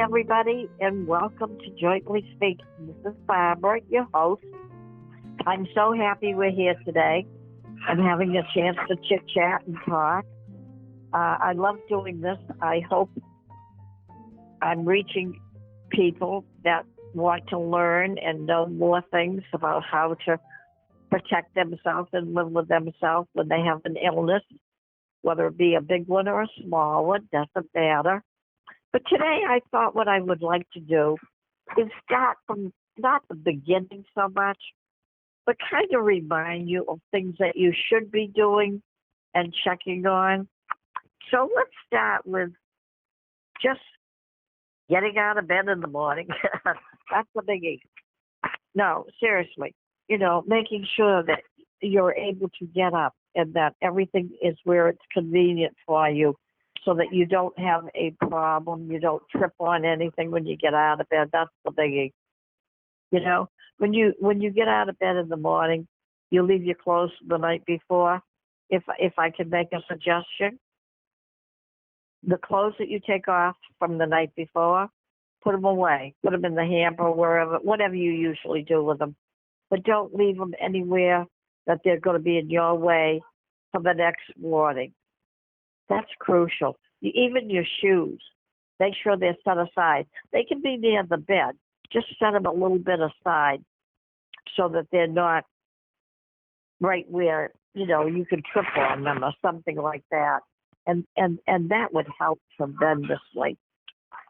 everybody, and welcome to Jointly Speaking. This is Barbara, your host. I'm so happy we're here today. I'm having a chance to chit-chat and talk. I love doing this. I hope I'm reaching people that want to learn and know more things about how to protect themselves and live with themselves when they have an illness, whether it be a big one or a small one, doesn't matter. But today I thought what I would like to do is start from not the beginning so much, but kind of remind you of things that you should be doing and checking on. So let's start with just getting out of bed in the morning. That's the biggie. No, seriously, making sure that you're able to get up and that everything is where it's convenient for you so that you don't have a problem, you don't trip on anything when you get out of bed. That's the biggie. When you get out of bed in the morning, you leave your clothes the night before. If I could make a suggestion, the clothes that you take off from the night before, put them away. Put them in the hamper, wherever, whatever you usually do with them. But don't leave them anywhere that they're going to be in your way for the next morning. That's crucial. Even your shoes, make sure they're set aside. They can be near the bed. Just set them a little bit aside so that they're not right where, you can trip on them or something like that. And that would help tremendously,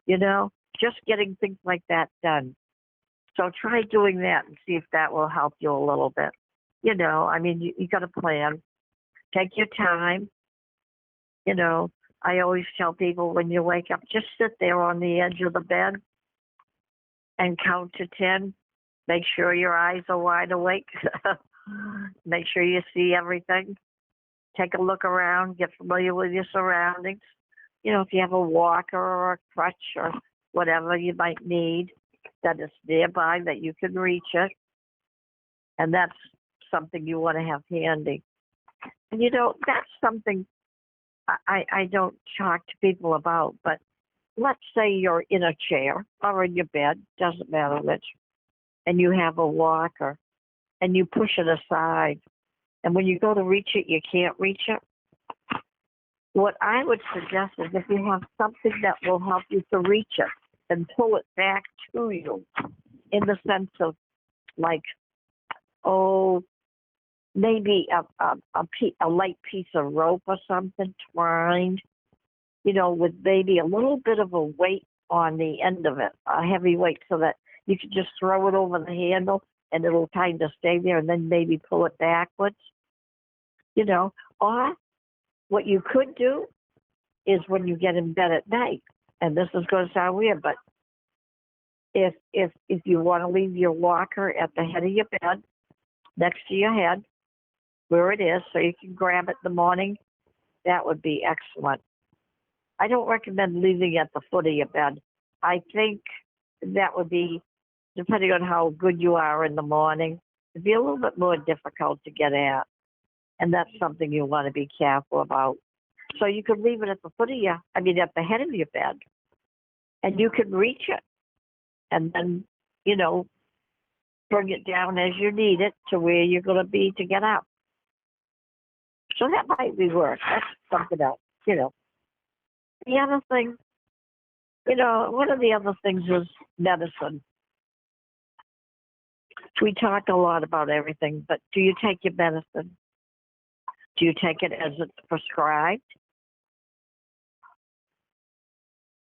just getting things like that done. So try doing that and see if that will help you a little bit. You got to plan. Take your time. I always tell people when you wake up, just sit there on the edge of the bed and count to 10. Make sure your eyes are wide awake. Make sure you see everything. Take a look around. Get familiar with your surroundings. If you have a walker or a crutch or whatever you might need that is nearby that you can reach it. And that's something you want to have handy. And that's something I don't talk to people about, but let's say you're in a chair or in your bed, doesn't matter which, and you have a walker and you push it aside. And when you go to reach it, you can't reach it. What I would suggest is if you have something that will help you to reach it and pull it back to you in the sense of maybe a light piece of rope or something twined, with maybe a little bit of a weight on the end of it, a heavy weight, so that you can just throw it over the handle and it'll kind of stay there and then maybe pull it backwards, Or what you could do is when you get in bed at night, and this is going to sound weird, but if you want to leave your walker at the head of your bed, next to your head, where it is, so you can grab it in the morning, that would be excellent. I don't recommend leaving at the foot of your bed. I think that would be, depending on how good you are in the morning, it'd be a little bit more difficult to get at. And that's something you want to be careful about. So you could leave it at the at the head of your bed, and you can reach it. And then, bring it down as you need it to where you're going to be to get up. So that might be work. That's something else, The other thing, one of the other things is medicine. We talk a lot about everything, but do you take your medicine? Do you take it as it's prescribed?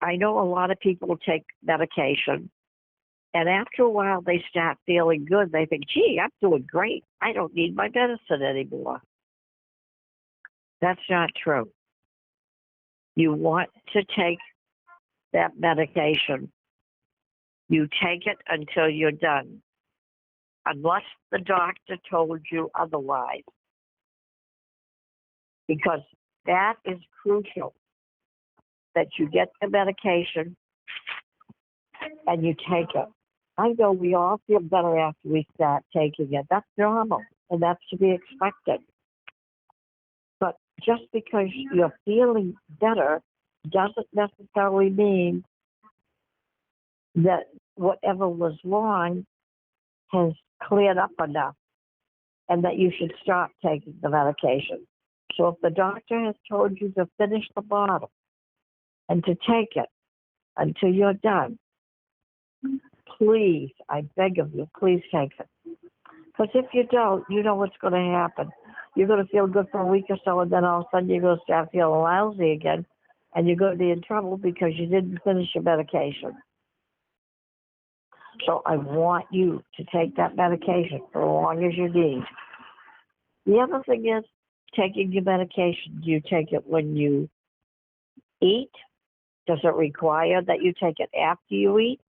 I know a lot of people take medication, and after a while they start feeling good. They think, gee, I'm doing great. I don't need my medicine anymore. That's not true. You want to take that medication. You take it until you're done, unless the doctor told you otherwise, because that is crucial, that you get the medication and you take it. I know we all feel better after we start taking it. That's normal, and that's to be expected. But just because you're feeling better doesn't necessarily mean that whatever was wrong has cleared up enough and that you should stop taking the medication. So if the doctor has told you to finish the bottle and to take it until you're done, please, I beg of you, please take it. Because if you don't, you know what's going to happen. You're going to feel good for a week or so, and then all of a sudden you're going to start feeling lousy again, and you're going to be in trouble because you didn't finish your medication. So I want you to take that medication for as long as you need. The other thing is taking your medication. Do you take it when you eat? Does it require that you take it after you eat?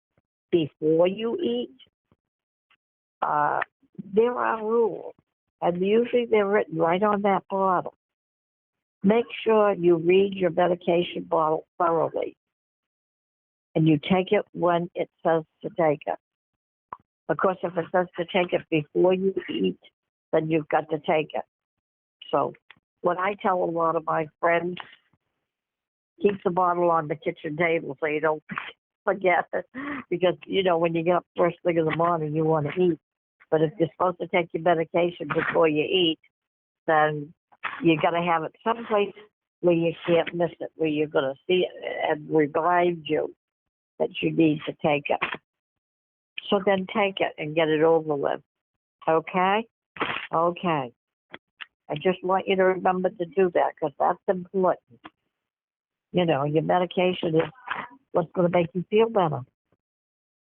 Before you eat? There are rules, and usually they're written right on that bottle. Make sure you read your medication bottle thoroughly, and you take it when it says to take it. Of course, if it says to take it before you eat, then you've got to take it. So what I tell a lot of my friends, keep the bottle on the kitchen table so you don't forget it. Because, you know, when you get up first thing in the morning, you want to eat. But if you're supposed to take your medication before you eat, then you got to have it someplace where you can't miss it, where you're going to see it and remind you that you need to take it. So then take it and get it over with. Okay? Okay. I just want you to remember to do that because that's important. You know, your medication is what's going to make you feel better.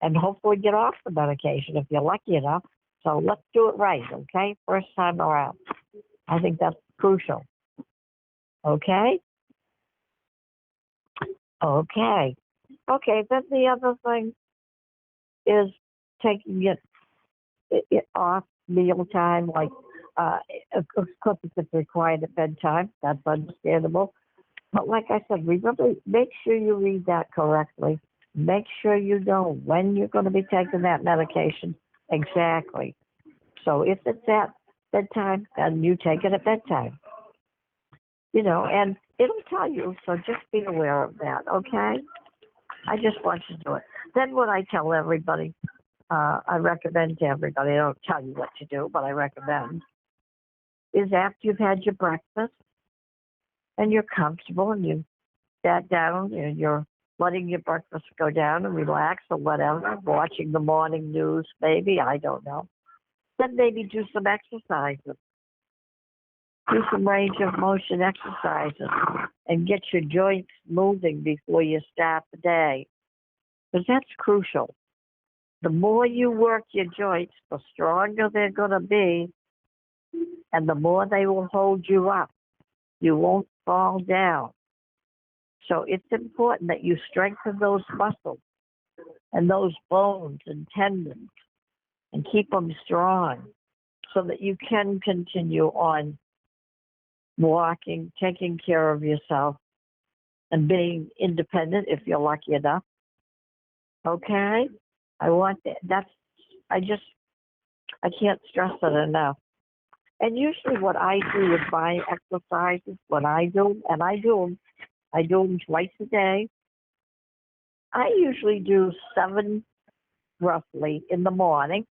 And hopefully get off the medication if you're lucky enough. So let's do it right, okay? First time around. I think that's crucial. Okay? Okay. Okay, then the other thing is taking it off mealtime, like, of course, if it's required at bedtime, that's understandable. But like I said, remember, make sure you read that correctly. Make sure you know when you're going to be taking that medication exactly. So if it's at bedtime, then you take it at bedtime. You know, and it'll tell you, so just be aware of that, okay? I just want you to do it. Then what I tell everybody, I recommend to everybody, I don't tell you what to do, but I recommend, is after you've had your breakfast and you're comfortable and you sat down and you're letting your breakfast go down and relax or whatever, watching the morning news maybe, I don't know. Then maybe do some exercises. Do some range of motion exercises and get your joints moving before you start the day. Because that's crucial. The more you work your joints, the stronger they're going to be, and the more they will hold you up. You won't fall down. So it's important that you strengthen those muscles and those bones and tendons and keep them strong so that you can continue on walking, taking care of yourself, and being independent if you're lucky enough. Okay? I want that. I can't stress it enough. And usually what I do with my exercises, I do them twice a day. I usually do 7 roughly in the morning.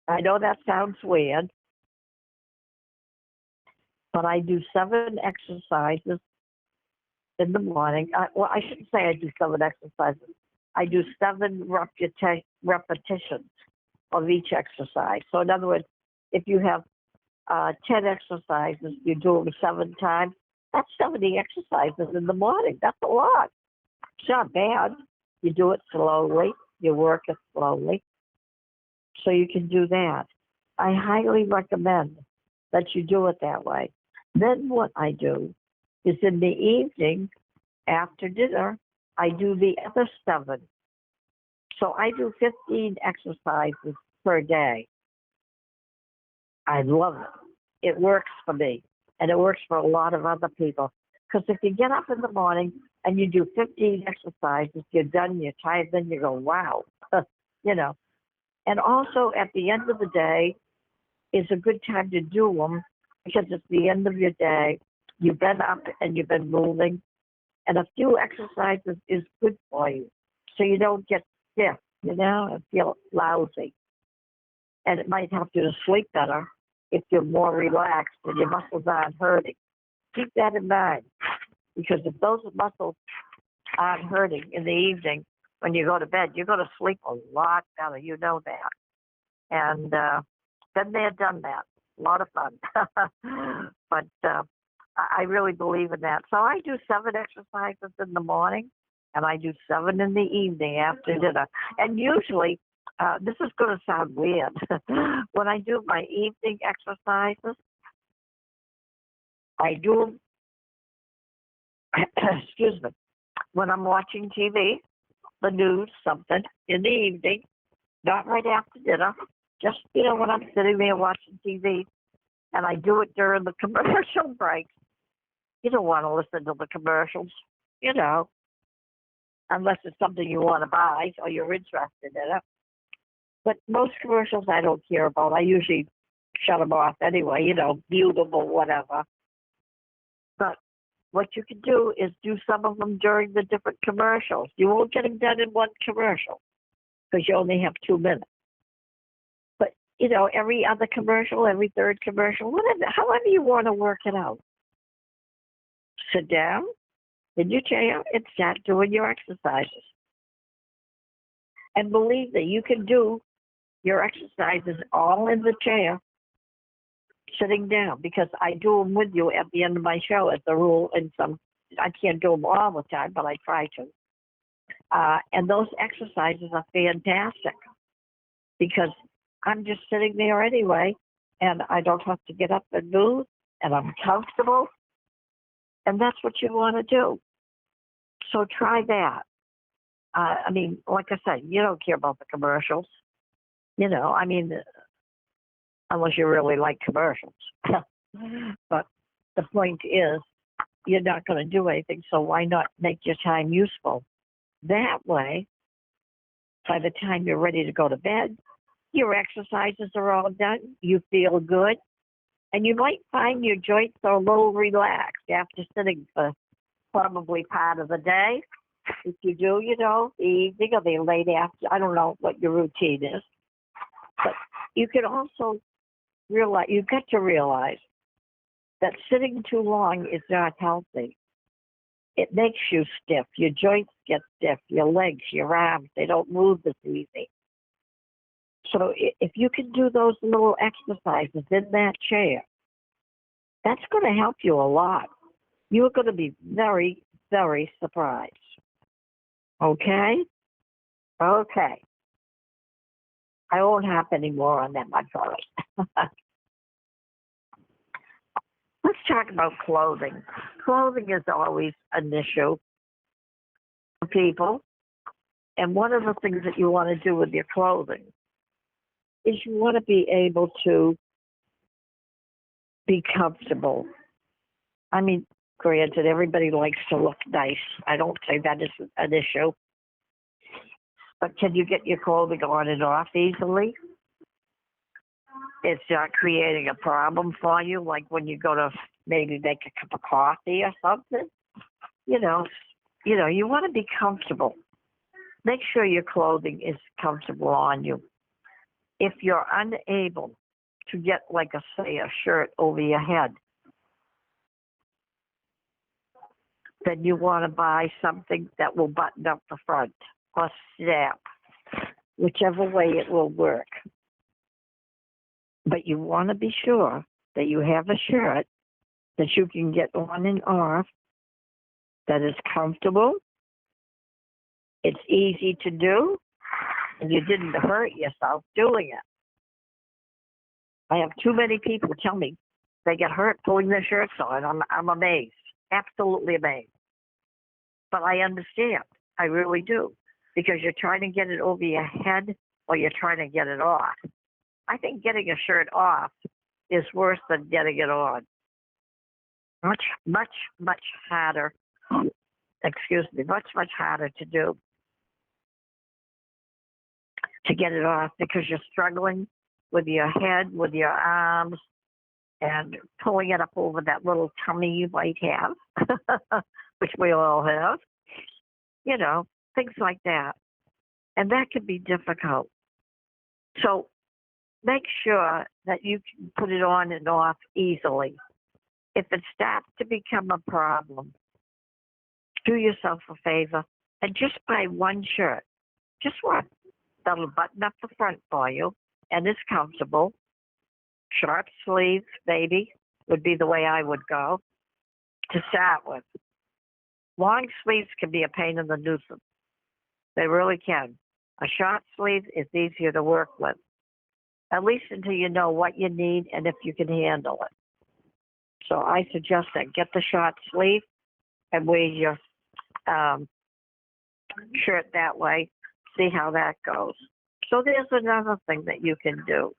I know that sounds weird, but I do 7 exercises in the morning. I shouldn't say I do 7 exercises. I do 7 repetitions of each exercise. So in other words, if you have 10 exercises, you do them 7 times. That's 70 exercises in the morning. That's a lot. It's not bad. You do it slowly. You work it slowly. So you can do that. I highly recommend that you do it that way. Then what I do is in the evening, after dinner, I do the other 7. So I do 15 exercises per day. I love it. It works for me, and it works for a lot of other people. Because if you get up in the morning and you do 15 exercises, you're done, you're tired, then you go, wow, you know. And also at the end of the day is a good time to do them because it's the end of your day. You've been up and you've been moving, and a few exercises is good for you so you don't get stiff and feel lousy. And it might help you to sleep better if you're more relaxed and your muscles aren't hurting. Keep that in mind, because if those muscles aren't hurting in the evening when you go to bed, you're going to sleep a lot better. You know that. And been there, done that. A lot of fun. But I really believe in that. So I do 7 exercises in the morning, and I do 7 in the evening after dinner. And usually, this is going to sound weird. When I do my evening exercises, I do them, excuse me, when I'm watching TV, the news, something, in the evening, not right after dinner, just, when I'm sitting there watching TV, and I do it during the commercial breaks. You don't want to listen to the commercials, unless it's something you want to buy or you're interested in it. But most commercials I don't care about. I usually shut them off anyway, mute them or whatever. But what you can do is do some of them during the different commercials. You won't get them done in one commercial because you only have 2 minutes. But, every other commercial, every third commercial, whatever, however you want to work it out. Sit down in your chair and start doing your exercises. And believe that you can do your exercises all in the chair, sitting down, because I do them with you at the end of my show as a rule. And I can't do them all the time, but I try to. And those exercises are fantastic because I'm just sitting there anyway, and I don't have to get up and move, and I'm comfortable. And that's what you want to do. So try that. Like I said, you don't care about the commercials. Unless you really like commercials. But the point is, you're not going to do anything, so why not make your time useful? That way, by the time you're ready to go to bed, your exercises are all done, you feel good, and you might find your joints are a little relaxed after sitting for probably part of the day. If you do, the evening or the late after, I don't know what your routine is. But you can also you've got to realize that sitting too long is not healthy. It makes you stiff. Your joints get stiff, your legs, your arms, they don't move as easy. So if you can do those little exercises in that chair, that's going to help you a lot. You're going to be very, very surprised. Okay? Okay. I won't have any more on that, my fellas. Let's talk about clothing. Clothing is always an issue for people. And one of the things that you want to do with your clothing is you want to be able to be comfortable. Granted, everybody likes to look nice. I don't say that is an issue. But can you get your clothing on and off easily? It's not creating a problem for you, like when you go to maybe make a cup of coffee or something. You want to be comfortable. Make sure your clothing is comfortable on you. If you're unable to get, say, a shirt over your head, then you want to buy something that will button up the front or snap, whichever way it will work. But you want to be sure that you have a shirt that you can get on and off, that is comfortable, it's easy to do, and you didn't hurt yourself doing it. I have too many people tell me they get hurt pulling their shirts on. I'm amazed, absolutely amazed. But I understand, I really do, because you're trying to get it over your head or you're trying to get it off. I think getting a shirt off is worse than getting it on. Much, much, much harder. Much harder to do. To get it off because you're struggling with your head, with your arms, and pulling it up over that little tummy you might have, which we all have. Things like that. And that can be difficult. So make sure that you can put it on and off easily. If it starts to become a problem, do yourself a favor and just buy one shirt. Just one that'll button up the front for you and is comfortable. Short sleeves, maybe, would be the way I would go to start with. Long sleeves can be a pain in the nuisance. They really can. A short sleeve is easier to work with, at least until you know what you need and if you can handle it. So I suggest that get the short sleeve and wear your shirt that way. See how that goes. So there's another thing that you can do.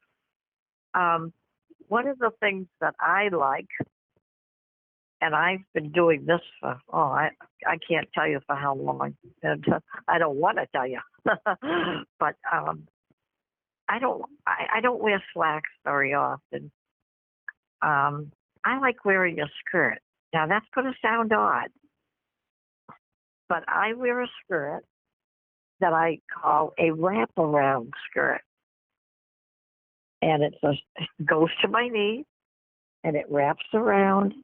One of the things that I like, and I've been doing this for, I can't tell you for how long, and I don't want to tell you, but I don't wear slacks very often. I like wearing a skirt. Now that's going to sound odd, but I wear a skirt that I call a wraparound skirt. And it goes to my knee, and it wraps around,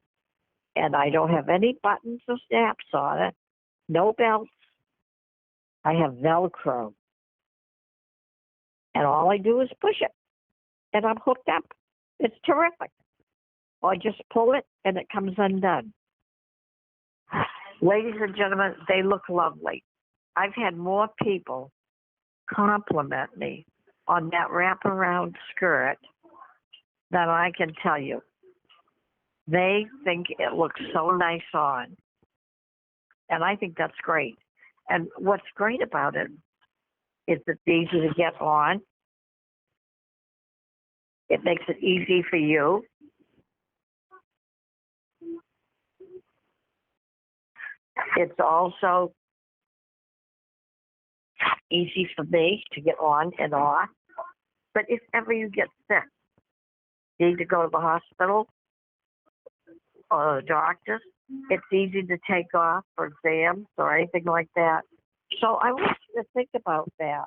and I don't have any buttons or snaps on it, no belts. I have Velcro. And all I do is push it, and I'm hooked up. It's terrific. Or I just pull it, and it comes undone. Ladies and gentlemen, they look lovely. I've had more people compliment me on that wraparound skirt than I can tell you. They think it looks so nice on. And I think that's great. And what's great about it is it's easy to get on. It makes it easy for you. It's also easy for me to get on and off. But if ever you get sick, you need to go to the hospital or the doctor, it's easy to take off for exams or anything like that. So I want you to think about that.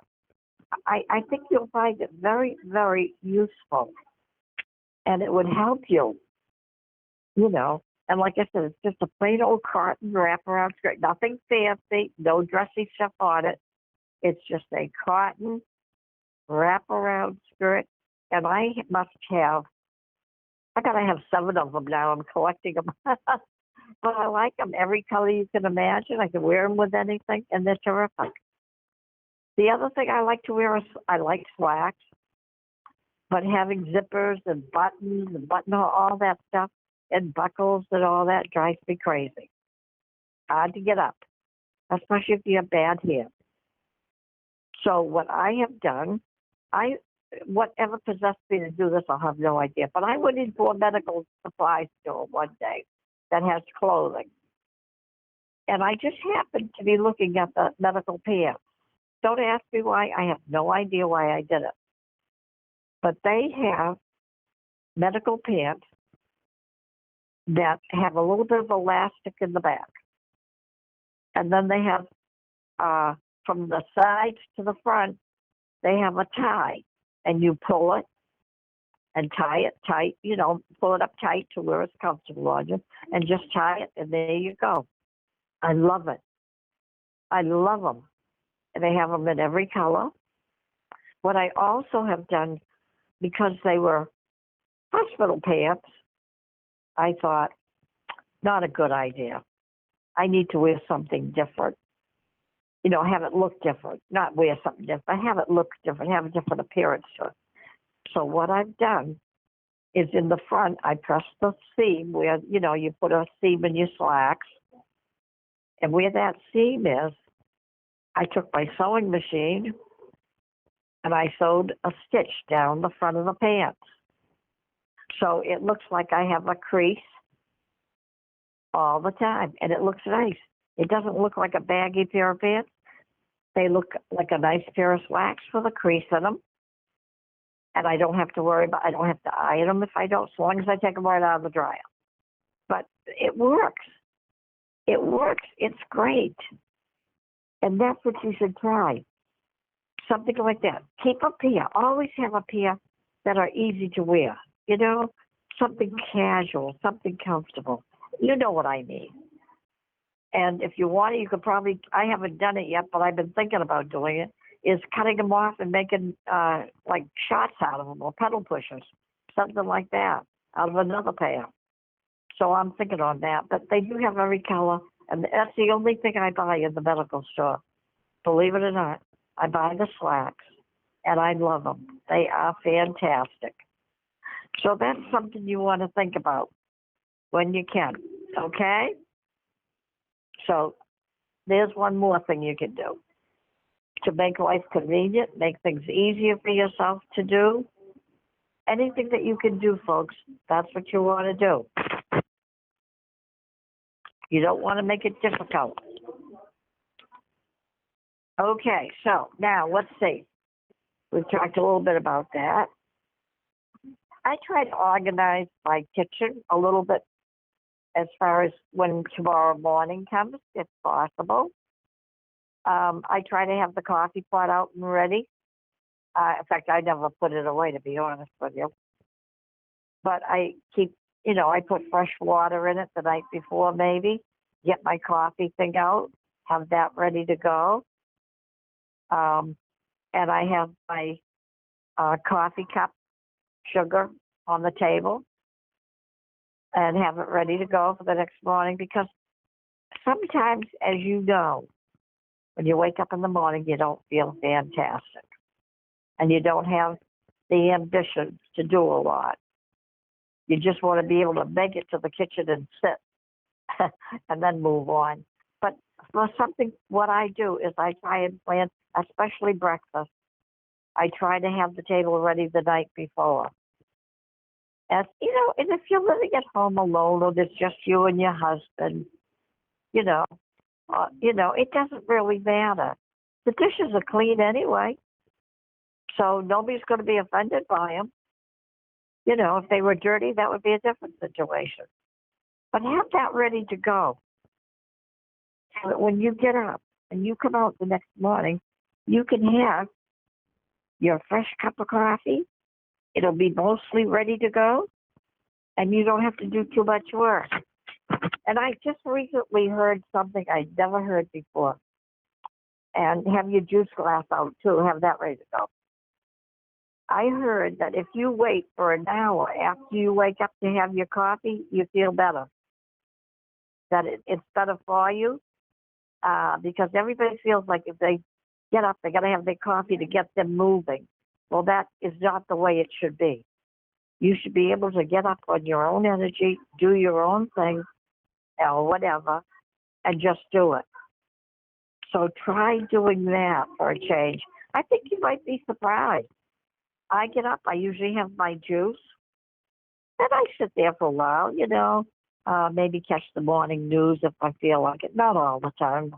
I think you'll find it very, very useful. And it would help you, you know. And like I said, it's just a plain old cotton wraparound skirt. Nothing fancy, no dressy stuff on it. It's just a cotton wraparound skirt. And I must have, I gotta have 7 of them now. I'm collecting them. But I like them every color you can imagine. I can wear them with anything, and they're terrific. The other thing I like to wear is I like slacks, but having zippers and buttons and all that stuff and buckles and all that drives me crazy. Hard to get up, especially if you have bad hair. So what I have done, whatever possessed me to do this, I'll have no idea. But I went into a medical supply store one day that has clothing. And I just happened to be looking at the medical pants. Don't ask me why. I have no idea why I did it. But they have medical pants that have a little bit of elastic in the back. And then they have, from the sides to the front, they have a tie. And you pull it and tie it tight, you know, pull it up tight to where it's comfortable on you, and just tie it, and there you go. I love it. I love them. And they have them in every color. What I also have done, because they were hospital pants, I thought, not a good idea. I need to wear something different. You know, have it look different, not wear something different, have it look different, have a different appearance to it. So what I've done is in the front, I press the seam where, you know, you put a seam in your slacks. And where that seam is, I took my sewing machine and I sewed a stitch down the front of the pants. So it looks like I have a crease all the time, and it looks nice. It doesn't look like a baggy pair of pants. They look like a nice pair of slacks with a crease in them. And I don't have to worry about, I don't have to iron them if I don't, as long as I take them right out of the dryer. But it works. It works. It's great. And that's what you should try. something like that. Keep a pair. Always have a pair that are easy to wear. Something casual, something comfortable. You know what I mean. And if you want it, you could probably, I haven't done it yet, but I've been thinking about doing it, is cutting them off and making like shots out of them or pedal pushers, something like that, out of another pair. So I'm thinking on that. But they do have every color, and that's the only thing I buy in the medical store. Believe it or not, I buy the slacks, and I love them. They are fantastic. So that's something you want to think about when you can, okay? So there's one more thing you can do to make life convenient, make things easier for yourself to do. Anything that you can do, folks, that's what you want to do. You don't want to make it difficult. Okay, so now let's see. We've talked a little bit about that. I try to organize my kitchen a little bit as far as when tomorrow morning comes, if possible. I try to have the coffee pot out and ready. In fact, I never put it away, to be honest with you. But I keep, I put fresh water in it the night before, maybe, get my coffee thing out, have that ready to go. And I have my coffee cup, sugar on the table, and have it ready to go for the next morning, because sometimes, as you know, when you wake up in the morning, you don't feel fantastic. And you don't have the ambition to do a lot. You just want to be able to make it to the kitchen and sit and then move on. But for something, what I do is I try and plan, especially breakfast. I try to have the table ready the night before. And, and if you're living at home alone or there's just you and your husband, it doesn't really matter. The dishes are clean anyway, so nobody's going to be offended by them. If they were dirty, that would be a different situation. But have that ready to go, so that when you get up and you come out the next morning, you can have your fresh cup of coffee. It'll be mostly ready to go, and you don't have to do too much work. And I just recently heard something I'd never heard before. And have your juice glass out, too. Have that ready to go. I heard that if you wait for an hour after you wake up to have your coffee, you feel better. That it's better for you, because everybody feels like if they get up, they got to have their coffee to get them moving. Well, that is not the way it should be. You should be able to get up on your own energy, do your own thing, or whatever, and just do it. So try doing that for a change. I think you might be surprised. I get up, I usually have my juice, and I sit there for a while, maybe catch the morning news if I feel like it. Not all the time,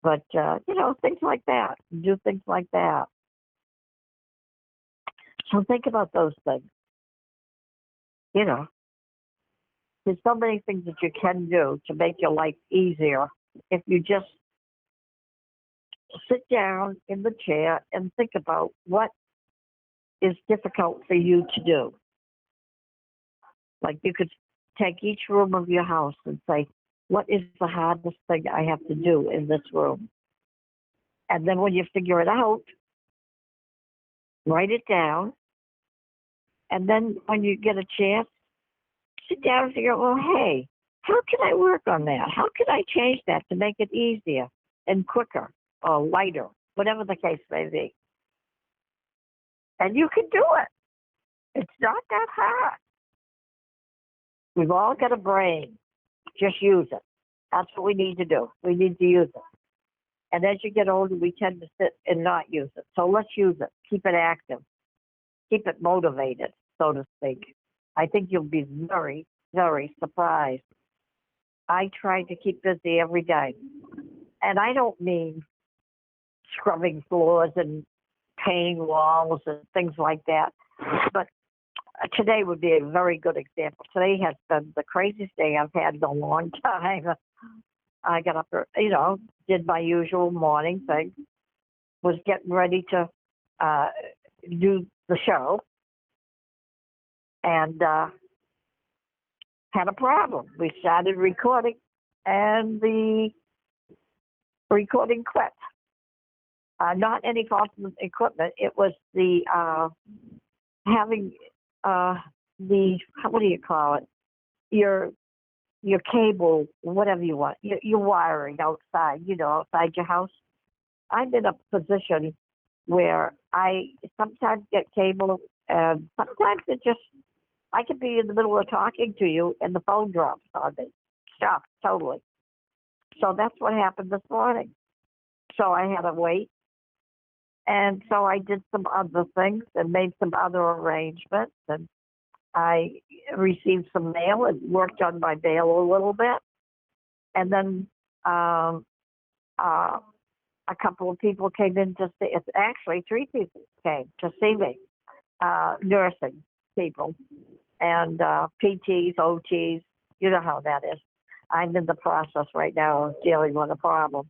but, things like that. Do things like that. So think about those things. There's so many things that you can do to make your life easier if you just sit down in the chair and think about what is difficult for you to do. Like you could take each room of your house and say, what is the hardest thing I have to do in this room? And then when you figure it out, write it down. And then when you get a chance, sit down and figure, well, hey, how can I work on that? How can I change that to make it easier and quicker or lighter, whatever the case may be? And you can do it. It's not that hard. We've all got a brain. Just use it. That's what we need to do. We need to use it. And as you get older, we tend to sit and not use it. So let's use it. Keep it active. Keep it motivated, so to speak. I think you'll be very, very surprised. I try to keep busy every day. And I don't mean scrubbing floors and painting walls and things like that. But today would be a very good example. Today has been the craziest day I've had in a long time. I got up, did my usual morning thing. was getting ready to do the show and had a problem. We started recording, and the recording quit. Not any fault of the equipment. It was the having the, what do you call it? Your cable, whatever you want, your wiring outside, outside your house. I'm in a position where I sometimes get cable, and sometimes I could be in the middle of talking to you and the phone drops on me. Stop, totally. So that's what happened this morning. So I had to wait. And so I did some other things and made some other arrangements. And I received some mail and worked on my mail a little bit. And then a couple of people came in to see, it's actually 3 people came to see me, nursing people and PTs, OTs, you know how that is. I'm in the process right now of dealing with a problem.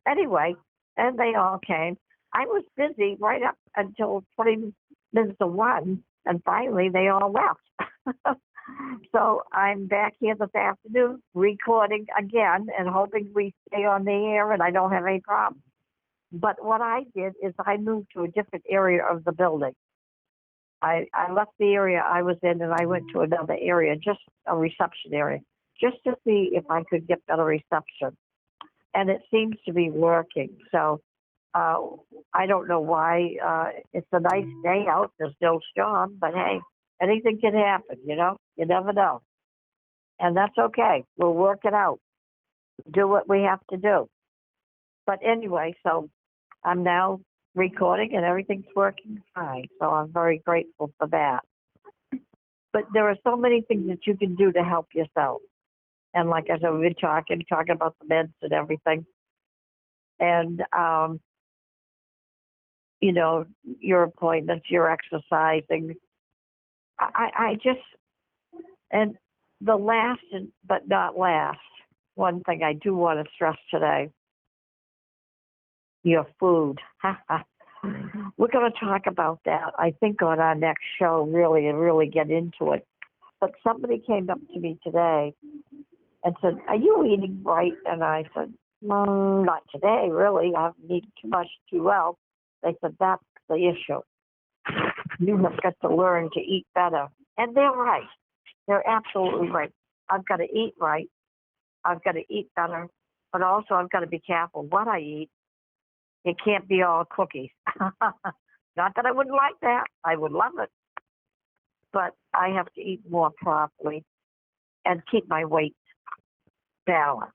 Anyway, and they all came. I was busy right up until 20 minutes to 1, and finally they all left. So I'm back here this afternoon recording again and hoping we stay on the air and I don't have any problems. But what I did is I moved to a different area of the building. I left the area I was in and I went to another area, just a reception area, just to see if I could get better reception. And it seems to be working. So I don't know why. It's a nice day out. There's no storm, but hey, anything can happen, You never know. And that's okay. We'll work it out. Do what we have to do. But anyway, so I'm now recording and everything's working fine. So I'm very grateful for that. But there are so many things that you can do to help yourself. And like I said, we've been talking about the meds and everything. And, your appointments, your exercising. I just, and the last, but not last, one thing I do want to stress today, your food. We're going to talk about that, I think, on our next show, really get into it. But somebody came up to me today and said, "Are you eating right?" And I said, "Not today, really. I haven't eaten too much, too well." They said, "That's the issue. You have got to learn to eat better." And they're right. They're absolutely right. I've got to eat right. I've got to eat better. But also I've got to be careful what I eat. It can't be all cookies. Not that I wouldn't like that. I would love it. But I have to eat more properly and keep my weight balanced.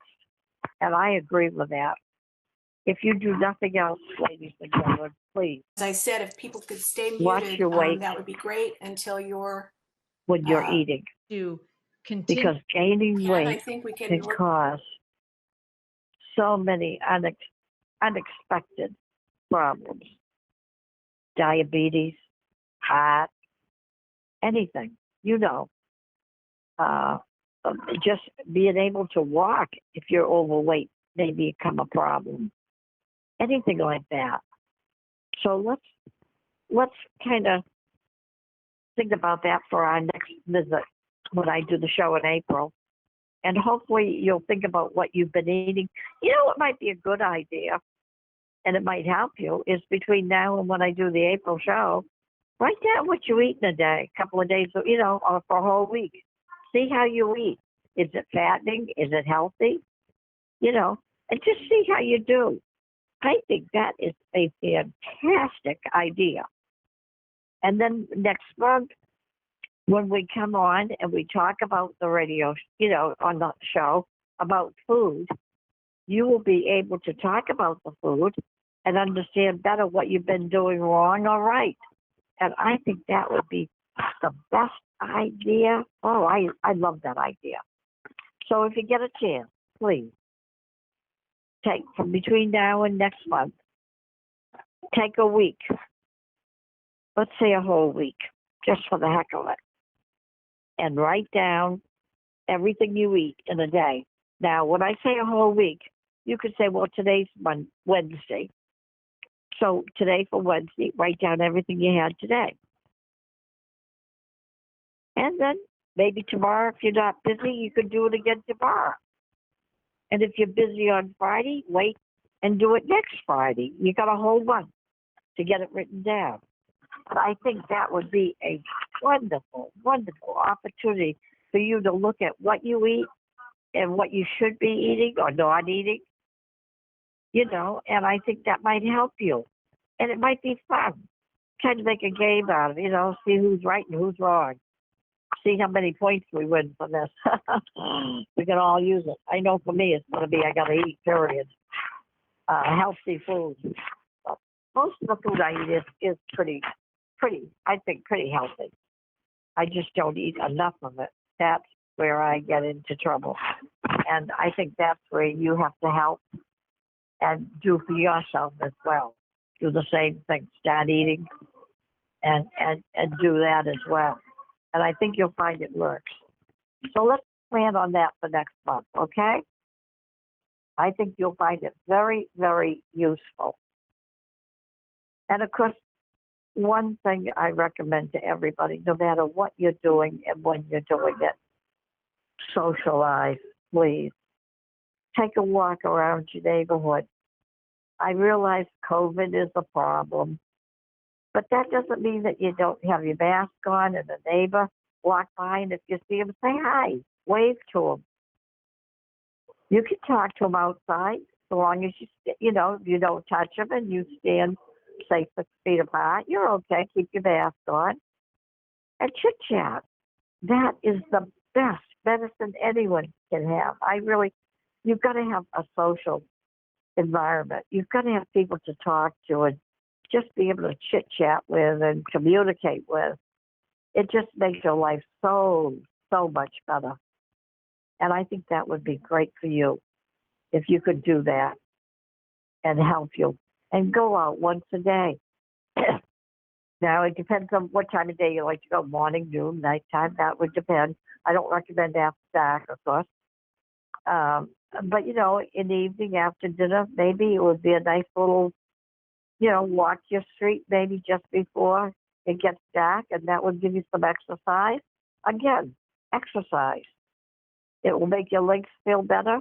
And I agree with that. If you do nothing else, ladies and gentlemen, please. As I said, if people could stay watch muted, your weight that would be great until you're when you're eating. To continue. Because gaining I weight think we can can cause so many unexpected problems. Diabetes, heart, anything, just being able to walk if you're overweight may become a problem. Anything like that. So let's kind of think about that for our next visit when I do the show in April. And hopefully you'll think about what you've been eating. What might be a good idea, and it might help you, is between now and when I do the April show, write down what you eat in a day, a couple of days, or for a whole week. See how you eat. Is it fattening? Is it healthy? And just see how you do. I think that is a fantastic idea. And then next month, when we come on and we talk about the radio, on the show about food, you will be able to talk about the food and understand better what you've been doing wrong or right. And I think that would be the best idea. Oh, I love that idea. So if you get a chance, please take from between now and next month, take a week. Let's say a whole week, just for the heck of it. And write down everything you eat in a day. Now, when I say a whole week, you could say, well, today's Wednesday. So today for Wednesday, write down everything you had today. And then maybe tomorrow, if you're not busy, you could do it again tomorrow. And if you're busy on Friday, wait and do it next Friday. You got a whole month to get it written down. But I think that would be a wonderful, wonderful opportunity for you to look at what you eat and what you should be eating or not eating, and I think that might help you. And it might be fun. Kind of make a game out of it, see who's right and who's wrong. See how many points we win from this. We can all use it. I know for me it's going to be I got to eat, period. Healthy food. But most of the food I eat is pretty, I think, pretty healthy. I just don't eat enough of it. That's where I get into trouble. And I think that's where you have to help and do for yourself as well. Do the same thing. Start eating and do that as well. And I think you'll find it works. So let's plan on that for next month, okay? I think you'll find it very, very useful. And of course, one thing I recommend to everybody, no matter what you're doing and when you're doing it, socialize, please. Take a walk around your neighborhood. I realize COVID is a problem, but that doesn't mean that you don't have your mask on and a neighbor walk by, and if you see him, say hi, wave to him. You can talk to him outside, so long as you don't touch him and you stand, say, 6 feet apart. You're okay. Keep your mask on. And chit-chat. That is the best medicine anyone can have. You've got to have a social environment. You've got to have people to talk to and just be able to chit-chat with and communicate with. It just makes your life so, so much better. And I think that would be great for you if you could do that and help you. And go out once a day. Now, it depends on what time of day you like to go, morning, noon, nighttime. That would depend. I don't recommend after dark, of course. But, in the evening after dinner, maybe it would be a nice little, walk your street maybe just before it gets dark, and that would give you some exercise. Again, exercise. It will make your legs feel better,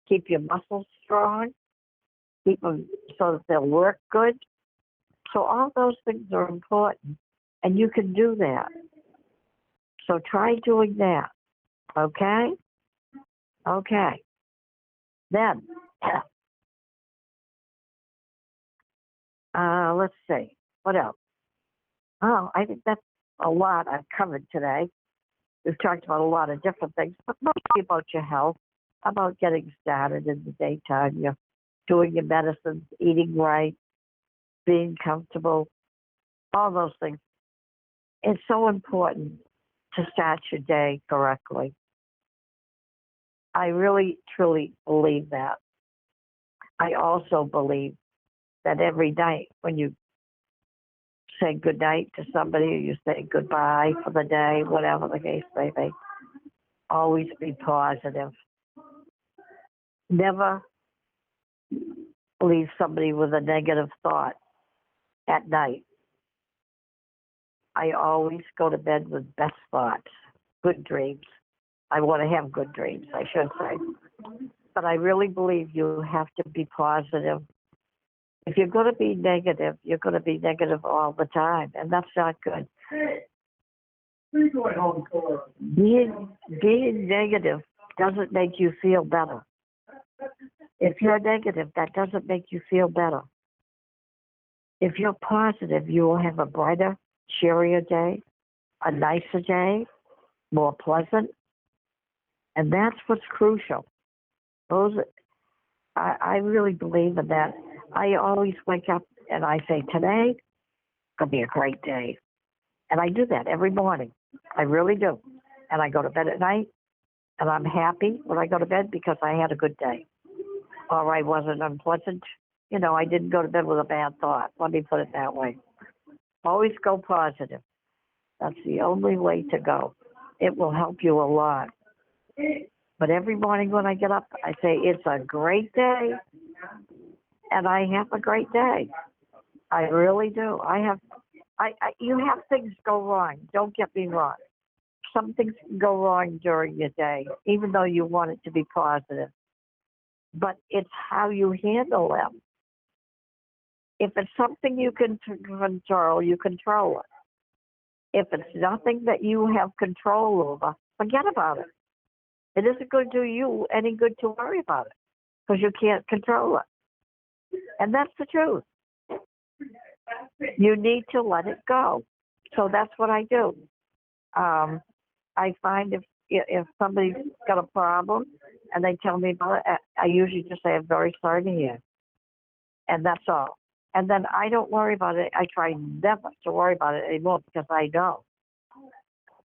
keep your muscles strong, keep them so that they'll work good. So all those things are important, and you can do that. So try doing that, okay? Okay. Then, let's see, what else? Oh, I think that's a lot I've covered today. We've talked about a lot of different things, but mostly about your health, about getting started in the daytime, you're doing your medicines, eating right, being comfortable, all those things. It's so important to start your day correctly. I really, truly believe that. I also believe that every night when you say good night to somebody, or you say goodbye for the day, whatever the case may be, always be positive. Never leave somebody with a negative thought at night. I always go to bed with best thoughts, good dreams. I want to have good dreams, I should say. But I really believe you have to be positive. If you're going to be negative, you're going to be negative all the time, and that's not good. Being negative doesn't make you feel better. If you're negative, that doesn't make you feel better. If you're positive, you will have a brighter, cheerier day, a nicer day, more pleasant. And that's what's crucial. I really believe in that. I always wake up and I say, today, going to be a great day. And I do that every morning. I really do. And I go to bed at night, and I'm happy when I go to bed because I had a good day. Or I wasn't unpleasant. I didn't go to bed with a bad thought. Let me put it that way. Always go positive. That's the only way to go. It will help you a lot. But every morning when I get up, I say, it's a great day. And I have a great day. I really do. You have things go wrong. Don't get me wrong. Some things can go wrong during your day, even though you want it to be positive. But it's how you handle them. If it's something you can control, you control it. If it's nothing that you have control over, forget about it. It isn't going to do you any good to worry about it because you can't control it. And that's the truth. You need to let it go. So that's what I do. I find if somebody's got a problem and they tell me about it, I usually just say, I'm very sorry to hear. And that's all. And then I don't worry about it. I try never to worry about it anymore because I know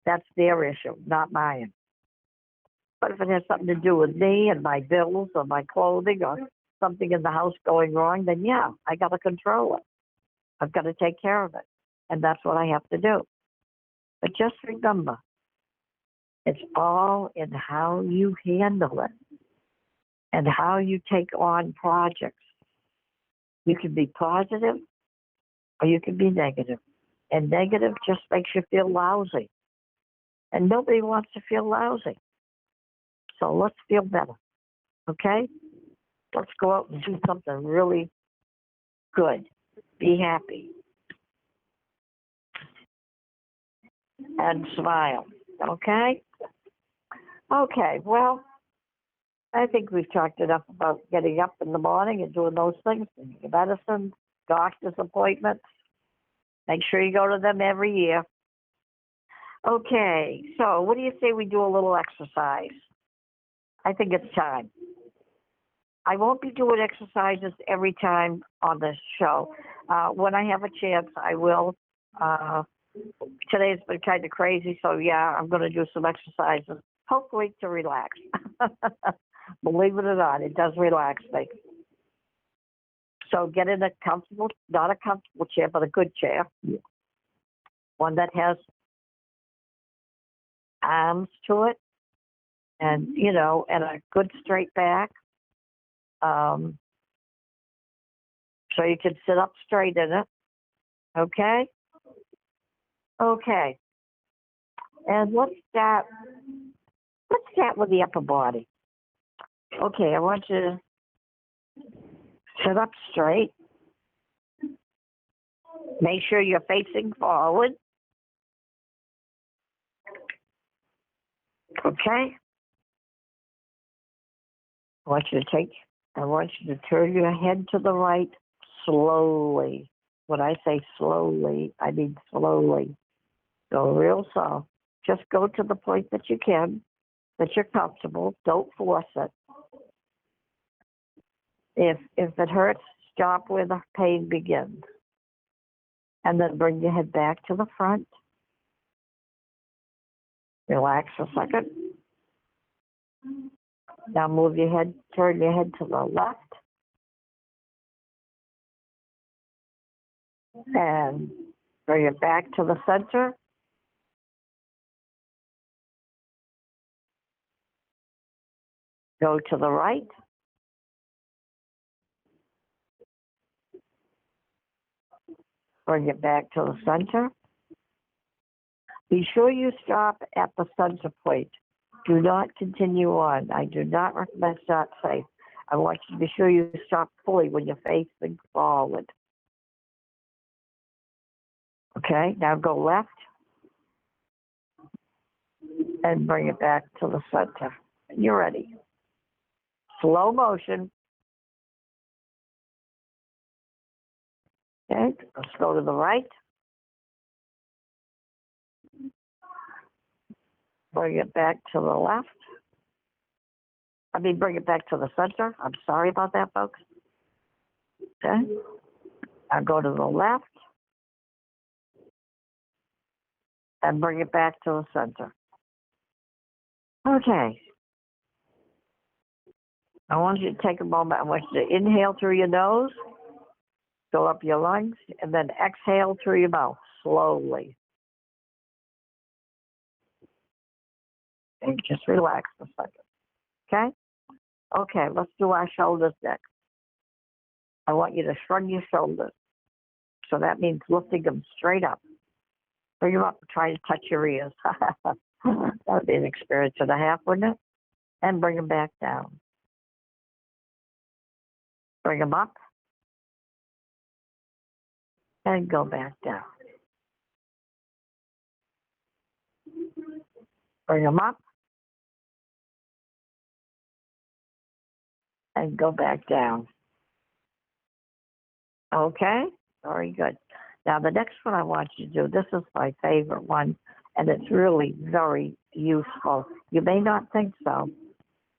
that's their issue, not mine. But if it has something to do with me and my bills or my clothing or something in the house going wrong, then yeah, I got to control it. I've got to take care of it. And that's what I have to do. But just remember, it's all in how you handle it and how you take on projects. You can be positive or you can be negative. And negative just makes you feel lousy. And nobody wants to feel lousy. So let's feel better, okay? Let's go out and do something really good. Be happy. And smile, okay? Okay, well, I think we've talked enough about getting up in the morning and doing those things, your medicine, doctor's appointments. Make sure you go to them every year. Okay, so what do you say we do a little exercise? I think it's time. I won't be doing exercises every time on this show. When I have a chance, I will. Today's been kind of crazy, so yeah, I'm going to do some exercises, hopefully to relax. Believe it or not, it does relax me. So get in a comfortable, not a comfortable chair, but a good chair. One that has arms to it and, and a good straight back. So you can sit up straight in it. Okay? Okay. And let's start with the upper body. Okay, I want you to sit up straight. Make sure you're facing forward. Okay? I want you to turn your head to the right slowly. When I say slowly, I mean slowly. Go real soft. Just go to the point that you can, that you're comfortable. Don't force it. If it hurts, stop where the pain begins. And then bring your head back to the front. Relax a second. Now turn your head to the left. And bring it back to the center. Go to the right. Bring it back to the center. Be sure you stop at the center point. Do not continue on. I do not recommend start safe. I want you to be sure you stop fully when you're facing forward. Okay, now go left and bring it back to the center. And you're ready. Slow motion. Okay, let's go to the right. Bring it back to the left. Bring it back to the center. I'm sorry about that, folks. Okay. Now go to the left. And bring it back to the center. Okay. I want you to take a moment. I want you to inhale through your nose, fill up your lungs, and then exhale through your mouth slowly. And just relax for a second. Okay? Okay, let's do our shoulders next. I want you to shrug your shoulders. So that means lifting them straight up. Bring them up and try to touch your ears. That would be an experience and a half, wouldn't it? And bring them back down. Bring them up and go back down. Bring them up and go back down. Okay? Very good. Now, the next one I want you to do, this is my favorite one, and it's really very useful. You may not think so.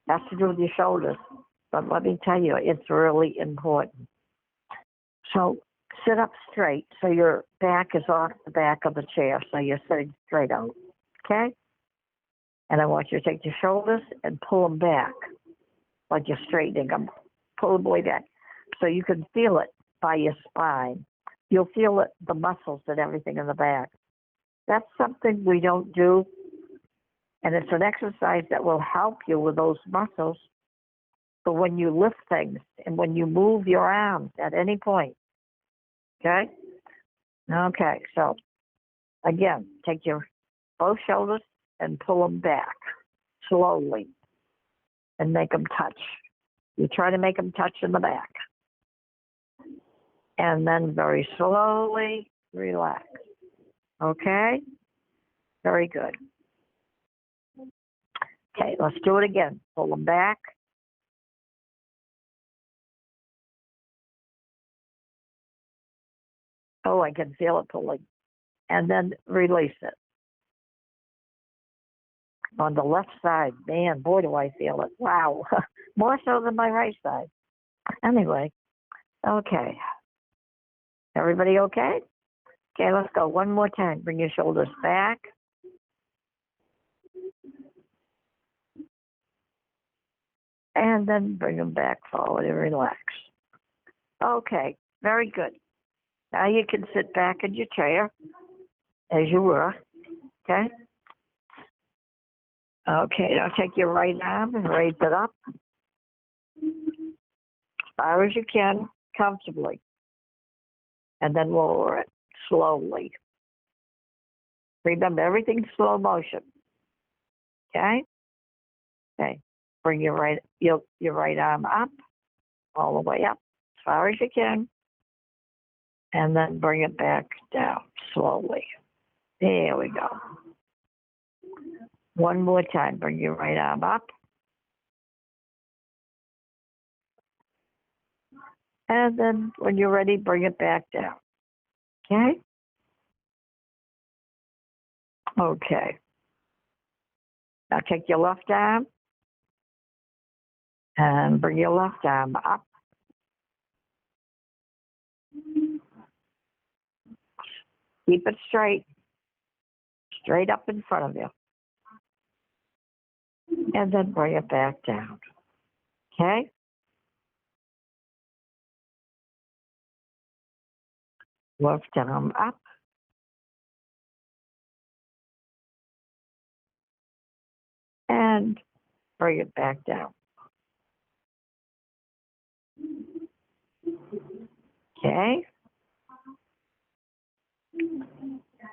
It has to do with your shoulders, but let me tell you, it's really important. So sit up straight so your back is off the back of the chair, so you're sitting straight out, okay? And I want you to take your shoulders and pull them back, like you're straightening them. Pull them way back so you can feel it by your spine. You'll feel it, the muscles and everything in the back. That's something we don't do, and it's an exercise that will help you with those muscles for when you lift things and when you move your arms at any point. Okay? Okay, so again, take your both shoulders and pull them back slowly and make them touch. You try to make them touch in the back. And then very slowly relax. Okay? Very good. Okay, let's do it again. Pull them back. Oh, I can feel it pulling. And then release it. On the left side, man, boy, do I feel it. Wow. More so than my right side. Anyway, okay. Everybody okay? Okay, let's go. One more time. Bring your shoulders back. And then bring them back forward and relax. Okay, very good. Now you can sit back in your chair as you were. Okay? Okay, now take your right arm and raise it up as far as you can, comfortably. And then lower it slowly. Remember, everything's slow motion. Okay? Okay. Bring your right arm up, all the way up, as far as you can. And then bring it back down slowly. There we go. One more time. Bring your right arm up. And then when you're ready, bring it back down. Okay? Okay. Now take your left arm and bring your left arm up. Keep it straight up in front of you. And then bring it back down. Okay? Left arm up. And bring it back down. Okay?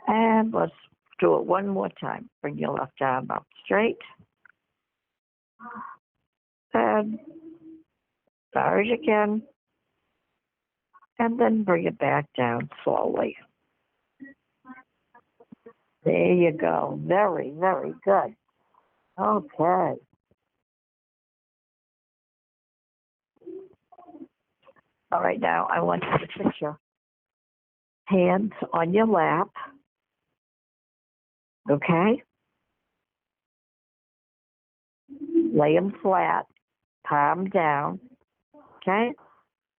And let's do it one more time. Bring your left arm up straight. And as far as you can. And then bring it back down slowly. There you go. Very, very good. Okay. All right, now I want you to put your hands on your lap. Okay? Lay them flat, palm down. Okay?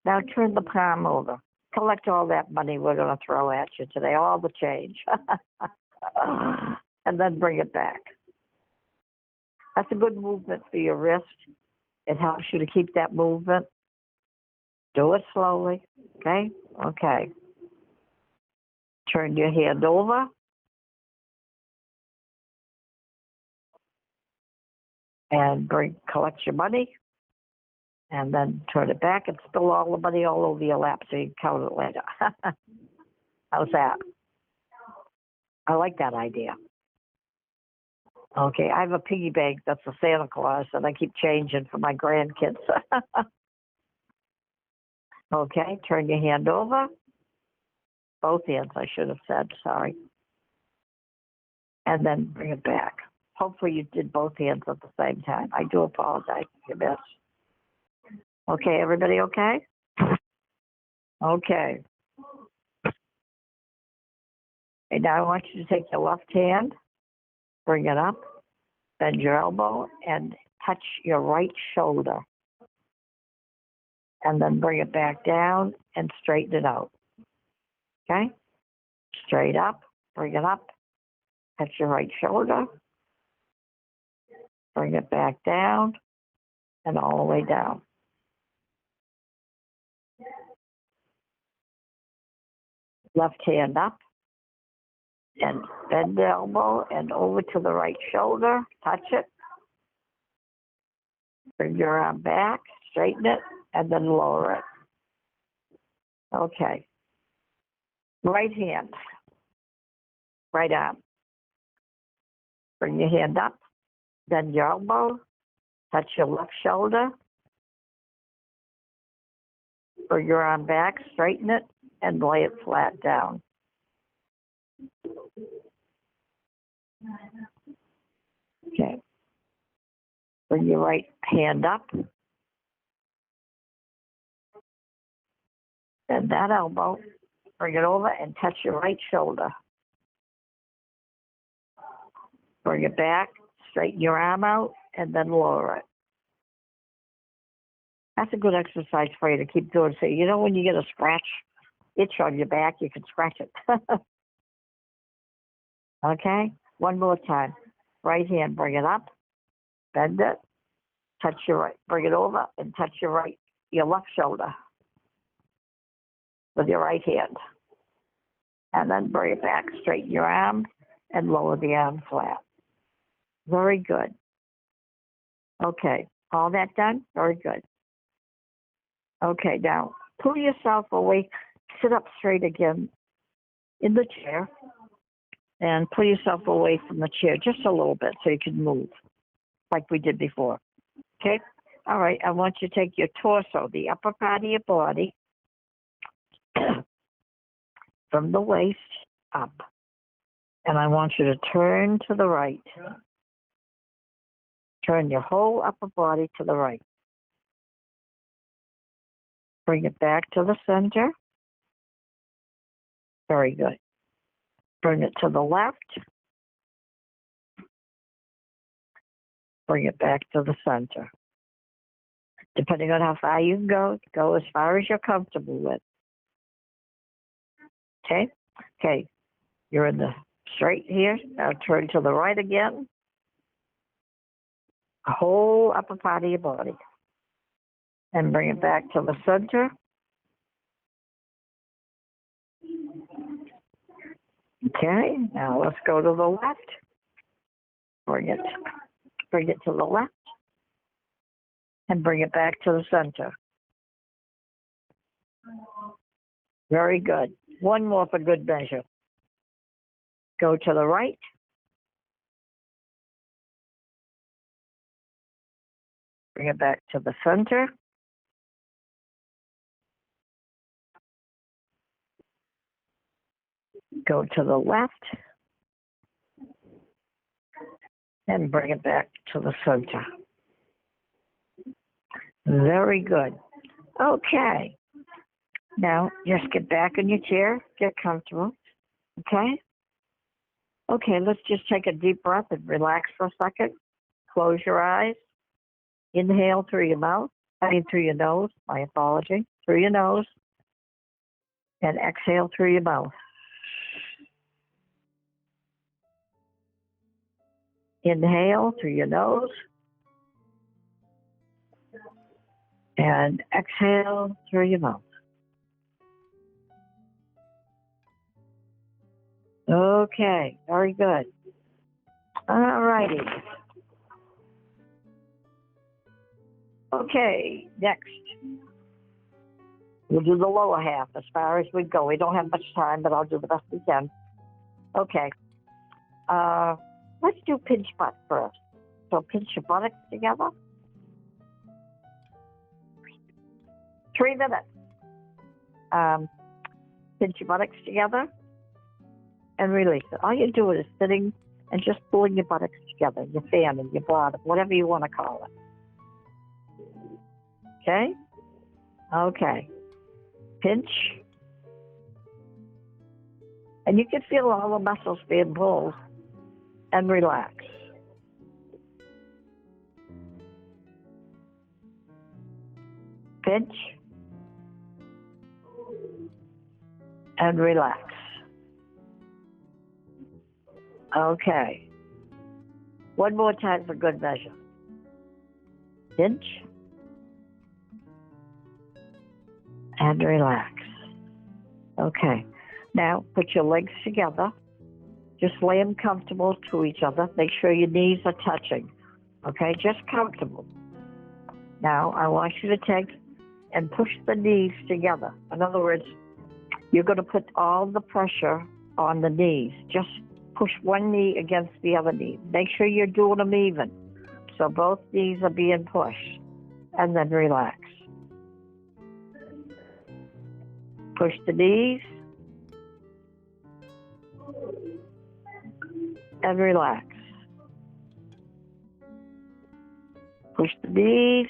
Now turn the palm over. Collect all that money we're going to throw at you today, all the change. And then bring it back. That's a good movement for your wrist. It helps you to keep that movement. Do it slowly, okay? Okay. Turn your hand over. And collect your money. And then turn it back and spill all the money all over your lap so you can count it later. How's that? I like that idea. Okay, I have a piggy bank that's a Santa Claus that I keep changing for my grandkids. Okay, turn your hand over. Both hands, I should have said, sorry. And then bring it back. Hopefully you did both hands at the same time. I do apologize if you missed. Okay, everybody okay? Okay. And now I want you to take your left hand, bring it up, bend your elbow, and touch your right shoulder. And then bring it back down and straighten it out. Okay? Straight up, bring it up, touch your right shoulder, bring it back down, and all the way down. Left hand up, and bend the elbow and over to the right shoulder, touch it. Bring your arm back, straighten it, and then lower it. Okay. Right hand, right arm. Bring your hand up, bend your elbow, touch your left shoulder. Bring your arm back, straighten it, and lay it flat down. Okay. Bring your right hand up. Bend that elbow. Bring it over and touch your right shoulder. Bring it back, straighten your arm out, and then lower it. That's a good exercise for you to keep doing. So, you know, when you get a scratch itch on your back, you can scratch it. Okay? One more time. Right hand, bring it up, bend it, touch your right, bring it over, and touch your left shoulder with your right hand. And then bring it back, straighten your arm, and lower the arm flat. Very good. Okay, all that done? Very good. Okay, now pull yourself away, sit up straight again in the chair, and pull yourself away from the chair just a little bit so you can move like we did before. Okay? All right, I want you to take your torso, the upper part of your body, from the waist up. And I want you to turn to the right. Turn your whole upper body to the right. Bring it back to the center. Very good. Bring it to the left. Bring it back to the center. Depending on how far you can go as far as you're comfortable with. Okay? Okay. You're in the straight here. Now turn to the right again. The whole upper part of your body. And bring it back to the center. Okay, now let's go to the left. Bring it to the left. And bring it back to the center. Very good. One more for good measure. Go to the right. Bring it back to the center. Go to the left. And bring it back to the center. Very good. Okay. Now, just get back in your chair. Get comfortable. Okay? Okay, let's just take a deep breath and relax for a second. Close your eyes. Inhale through your mouth. Through your nose. My apology. Through your nose. And exhale through your mouth. Inhale through your nose. And exhale through your mouth. Okay, very good. All righty. Okay, next. We'll do the lower half as far as we go. We don't have much time, but I'll do the best we can. Okay. Let's do pinch butt first. So pinch your buttocks together. 3 minutes. Pinch your buttocks together and release it. All you're doing is sitting and just pulling your buttocks together, your fan and your bottom, whatever you want to call it. Okay? Okay. Pinch. And you can feel all the muscles being pulled and relax. Pinch and relax. Okay. One more time for good measure. Pinch and relax. Okay. Now put your legs together. Just lay them comfortable to each other. Make sure your knees are touching. Okay, just comfortable. Now I want you to take and push the knees together. In other words, you're going to put all the pressure on the knees. Just push one knee against the other knee. Make sure you're doing them even. So both knees are being pushed. And then relax. Push the knees. And relax. Push the knees.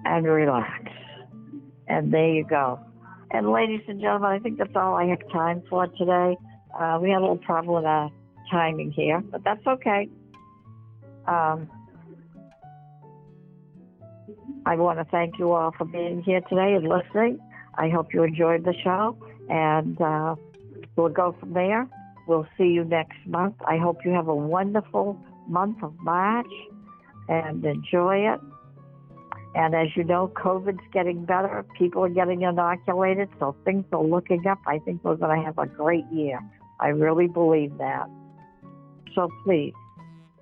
And relax. And there you go. And ladies and gentlemen, I think that's all I have time for today. We had a little problem with our timing here, but that's okay. I want to thank you all for being here today and listening. I hope you enjoyed the show, and we'll go from there. We'll see you next month. I hope you have a wonderful month of March and enjoy it. And as you know, COVID's getting better. People are getting inoculated, so things are looking up. I think we're going to have a great year. I really believe that. So please,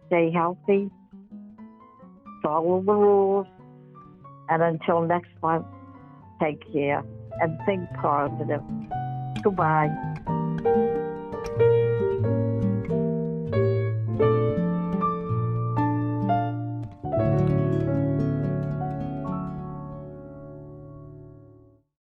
stay healthy, follow the rules, and until next month, take care and think positive. Goodbye.